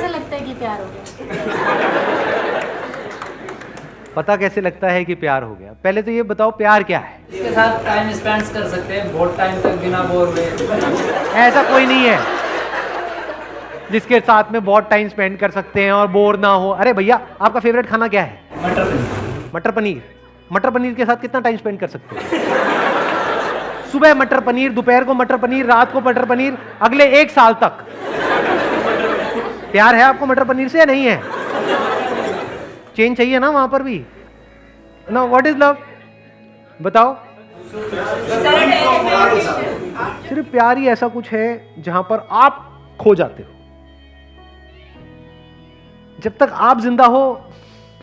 लगता है कि प्यार हो गया? पता कैसे लगता है कि प्यार हो गया? पहले तो ये बताओ प्यार क्या है? इसके साथ टाइम स्पेंड कर सकते हैं बहुत टाइम तक बिना बोर हुए। ऐसा कोई नहीं है जिसके साथ में बहुत टाइम स्पेंड कर सकते हैं और बोर ना हो। अरे भैया, आपका फेवरेट खाना क्या है? मटर पनीर। मटर पनीर। मटर पनीर के साथ कितना टाइम स्पेंड कर सकते हैं? सुबह मटर पनीर, दोपहर को मटर पनीर, रात को मटर पनीर, अगले 1 साल तक। प्यार है आपको मटर पनीर से या नहीं है? चेंज चाहिए ना वहां पर भी ना। What is love? बताओ। सिर्फ प्यार ही ऐसा कुछ है जहां पर आप खो जाते हो। जब तक आप जिंदा हो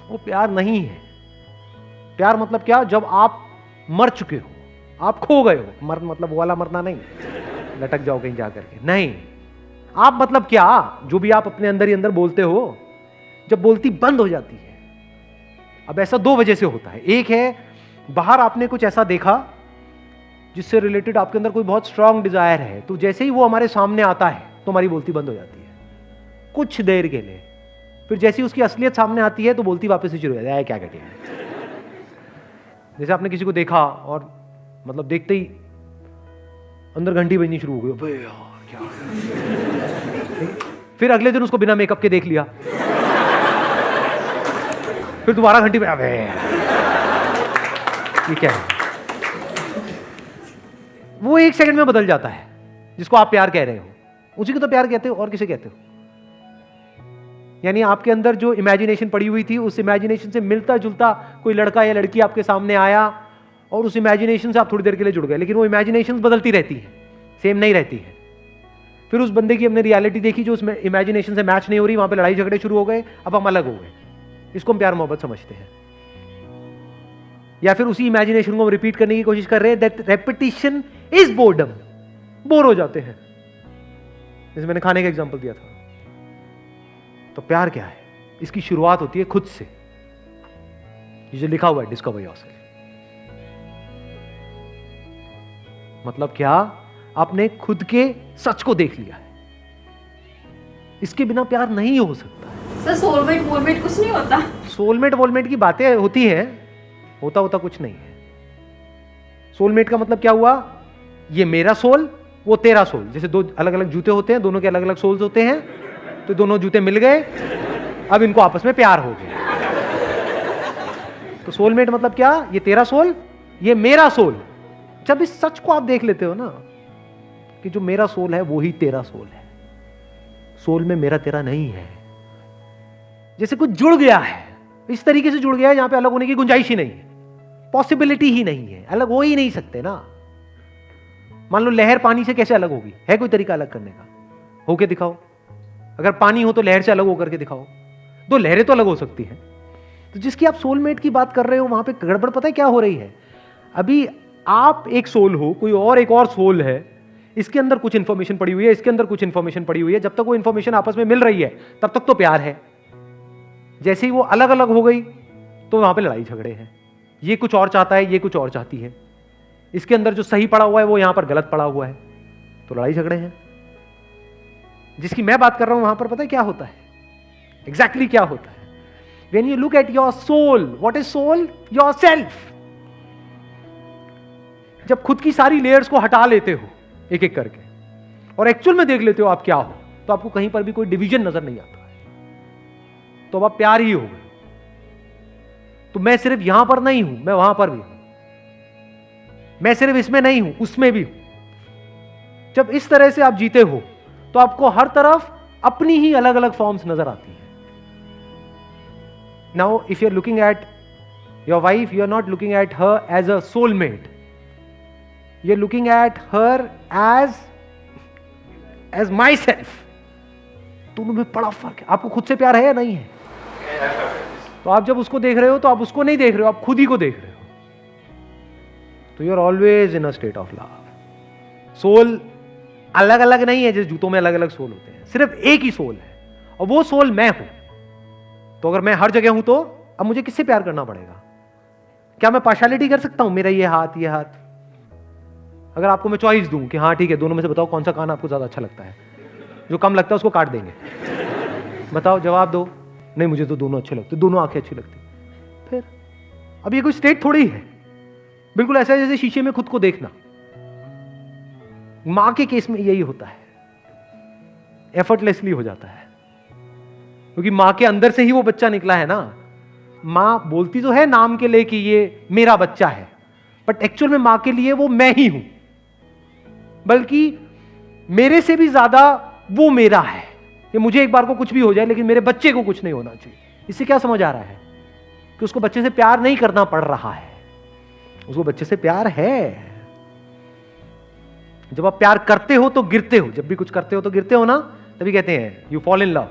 वो प्यार नहीं है। प्यार मतलब क्या? जब आप मर चुके हो, आप खो गए हो। मर मतलब वो वाला मरना नहीं, लटक जाओ कहीं जाकर के, नहीं। आप मतलब क्या? जो भी आप अपने अंदर ही अंदर बोलते हो, जब बोलती बंद हो जाती है। अब ऐसा 2 वजह से होता है। एक है बाहर आपने कुछ ऐसा देखा जिससे रिलेटेड आपके अंदर कोई बहुत स्ट्रांग डिजायर है, तो जैसे ही वो हमारे सामने आता है तो हमारी बोलती बंद हो जाती है कुछ देर के लिए। फिर जैसे ही उसकी असलियत सामने आती है तो बोलती वापस से शुरू हो जाती है। क्या कहते हैं? जैसे आपने किसी को देखा और मतलब देखते ही अंदर घंटी बजनी शुरू हो गई, अबे यार क्या। फिर अगले दिन उसको बिना मेकअप के देख लिया, फिर दोबारा घंटी पे, अबे ये क्या है? वो 1 सेकंड में बदल जाता है जिसको आप प्यार कह रहे हो। उसी को तो प्यार कहते हो, और किसे कहते हो? यानी आपके अंदर जो इमेजिनेशन पड़ी हुई थी, उस इमेजिनेशन से मिलता जुलता कोई लड़का या लड़की आपके सामने आया और उस इमेजिनेशन से आप थोड़ी देर के लिए जुड़ गए, लेकिन वो इमेजिनेशन बदलती रहती है, सेम नहीं रहती है। फिर उस बंदे की हमने रियलिटी देखी जो उसमें इमेजिनेशन से मैच नहीं हो रही, वहां पे लड़ाई झगड़े शुरू हो गए, अब हम अलग हो गए। इसको हम प्यार मोहब्बत समझते हैं। या फिर उसी इमेजिनेशन को हम रिपीट करने की कोशिश कर रहे हैं। That repetition is boredom. Bore हो जाते हैं। जैसे मैंने खाने का एग्जांपल दिया था। तो प्यार क्या है? इसकी शुरुआत होती है खुद से। ये जो लिखा हुआ है डिस्कवर योरसेल्फ, मतलब क्या? आपने खुद के सच को देख लिया है। इसके बिना प्यार नहीं हो सकता। सर सोलमेट वोलमेट कुछ नहीं होता? सोलमेट वोलमेट की बातें होती हैं, होता कुछ नहीं है। सोलमेट का मतलब क्या हुआ? ये मेरा सोल, वो तेरा सोल। जैसे 2 अलग अलग जूते होते हैं, दोनों के अलग अलग सोल्स होते हैं, तो दोनों जूते मिल गए, अब इनको आपस में प्यार हो गया। तो सोलमेट मतलब क्या? ये तेरा सोल, ये मेरा सोल। जब इस सच को आप देख लेते हो ना कि जो मेरा सोल है वो ही तेरा सोल है, सोल में मेरा तेरा नहीं है। जैसे कुछ जुड़ गया है, इस तरीके से जुड़ गया है जहां पे अलग होने की गुंजाइश ही नहीं है, पॉसिबिलिटी ही नहीं है, अलग हो ही नहीं सकते ना। मान लो लहर पानी से कैसे अलग होगी? है कोई तरीका अलग करने का? होके दिखाओ। अगर पानी हो तो लहर से अलग होकर के दिखाओ। 2 लहरें तो अलग हो सकती हैं। तो जिसकी आप सोलमेट की बात कर रहे हो, वहां पे गड़बड़ पता है क्या हो रही है? अभी आप एक सोल हो, कोई और एक और सोल है, इसके अंदर कुछ इंफॉर्मेशन पड़ी हुई है, इसके अंदर कुछ इंफॉर्मेशन पड़ी हुई है। जब तक वो इंफॉर्मेशन आपस में मिल रही है तब तक तो प्यार है। जैसे ही वो अलग अलग हो गई तो वहां पे लड़ाई झगड़े हैं। ये कुछ और चाहता है, ये कुछ और चाहती है। इसके अंदर जो सही पड़ा हुआ है वो यहां पर गलत पड़ा हुआ है, तो लड़ाई झगड़े हैं। जिसकी मैं बात कर रहा हूं वहां पर पता है क्या होता है? एग्जैक्टली क्या होता है? When you look at your soul, what is soul? Yourself. जब खुद की सारी लेयर्स को हटा लेते हो एक एक करके और एक्चुअल में देख लेते हो आप क्या हो, तो आपको कहीं पर भी कोई डिवीजन नजर नहीं आता है। तो अब आप प्यार ही हो गए। तो मैं सिर्फ यहां पर नहीं हूं, मैं वहां पर भी हूं। मैं सिर्फ इसमें नहीं हूं, उसमें भी हूं। जब इस तरह से आप जीते हो तो आपको हर तरफ अपनी ही अलग अलग फॉर्म्स नजर आती हैं। Now if you are looking at your wife, you are not looking at her as a soulmate, you are looking at her as myself. दोनों में बड़ा फर्क है। आपको खुद से प्यार है या नहीं है? तो आप जब उसको देख रहे हो तो आप उसको नहीं देख रहे हो, आप खुद ही को देख रहे हो। तो you are always in a state of love. Soul अलग अलग नहीं है, जैसे जूतों में अलग अलग सोल होते हैं, सिर्फ एक ही सोल है और वो सोल मैं हूं। तो अगर मैं हर जगह हूं तो अब मुझे किससे प्यार करना पड़ेगा? क्या मैं पार्शियलिटी कर सकता हूं? मेरा ये हाथ, ये हाथ। अगर आपको मैं चॉइस दूं कि हाँ ठीक है, दोनों में से बताओ कौन सा कान आपको ज्यादा अच्छा लगता है, जो कम लगता है उसको काट देंगे। बताओ, जवाब दो। नहीं, मुझे तो दोनों अच्छे लगते, दोनों आंखें अच्छी लगती। फिर अब ये कोई स्टेट थोड़ी है, बिल्कुल ऐसा है जैसे शीशे में खुद को देखना। मां के केस में यही होता है, एफर्टलेसली हो जाता है, क्योंकि मां के अंदर से ही वो बच्चा निकला है ना। मां बोलती तो है नाम के लिए कि ये मेरा बच्चा है, बट एक्चुअल में मां के लिए वो मैं ही हूं, बल्कि मेरे से भी ज्यादा वो मेरा है। कि मुझे एक बार को कुछ भी हो जाए लेकिन मेरे बच्चे को कुछ नहीं होना चाहिए। इससे क्या समझ आ रहा है कि उसको बच्चे से प्यार नहीं करना पड़ रहा है, उसको बच्चे से प्यार है। जब आप प्यार करते हो तो गिरते हो, जब भी कुछ करते हो तो गिरते हो ना, तभी कहते हैं यू फॉल इन लव।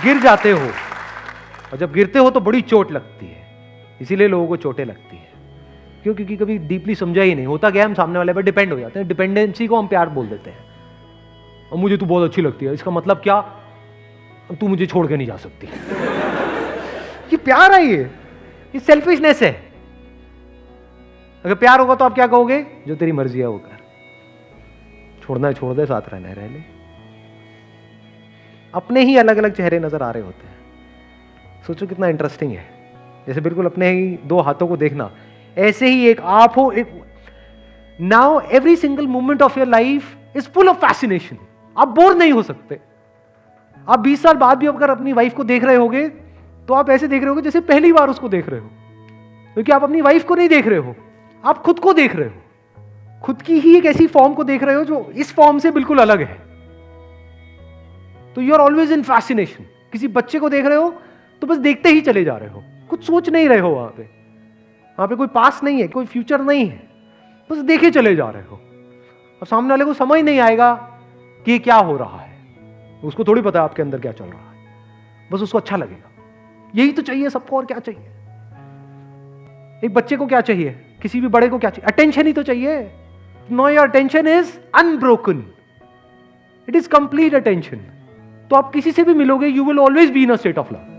गिर जाते हो, और जब गिरते हो तो बड़ी चोट लगती है। इसीलिए लोगों को चोटें लगती है, क्यों? क्योंकि कभी डीपली समझा ही नहीं होता। क्या हम सामने वाले पर डिपेंड हो जाते हैं, डिपेंडेंसी को हम प्यार बोल देते हैं। और मुझे तू बहुत अच्छी लगती है, इसका मतलब क्या? तू मुझे छोड़ के नहीं जा सकती। ये प्यार है, ये सेल्फिशनेस है। अगर प्यार होगा तो आप क्या कहोगे? जो तेरी मर्जी है वो कर, छोड़ना है छोड़ दे, साथ रहना है रह ले। अपने ही अलग अलग चेहरे नजर आ रहे होते हैं। सोचो कितना इंटरेस्टिंग है, जैसे बिल्कुल अपने ही दो हाथों को देखना। ऐसे ही एक आप हो, एक now every single moment of your life is full of fascination. आप बोर नहीं हो सकते। आप 20 साल बाद भी अगर अपनी वाइफ को देख रहे होगे तो आप ऐसे देख रहे होगे जैसे पहली बार उसको देख रहे हो, क्योंकि आप अपनी वाइफ को नहीं देख रहे हो, आप खुद को देख रहे हो। खुद की ही एक ऐसी फॉर्म को देख रहे हो जो इस फॉर्म से बिल्कुल अलग है। तो you are always in fascination. किसी बच्चे को देख रहे हो तो बस देखते ही चले जा रहे हो, कुछ सोच नहीं रहे हो। वहां पे कोई पास नहीं है, कोई फ्यूचर नहीं है, बस देखे चले जा रहे हो। और सामने वाले को समझ नहीं आएगा कि ये क्या हो रहा है, उसको थोड़ी पता है आपके अंदर क्या चल रहा है, बस उसको अच्छा लगेगा। यही तो चाहिए सबको, और क्या चाहिए? एक बच्चे को क्या चाहिए, किसी भी बड़े को क्या चाहिए? अटेंशन ही तो चाहिए। No, your attention is unbroken, it is complete attention. तो आप किसी से भी मिलोगे, you will always be in a state of love.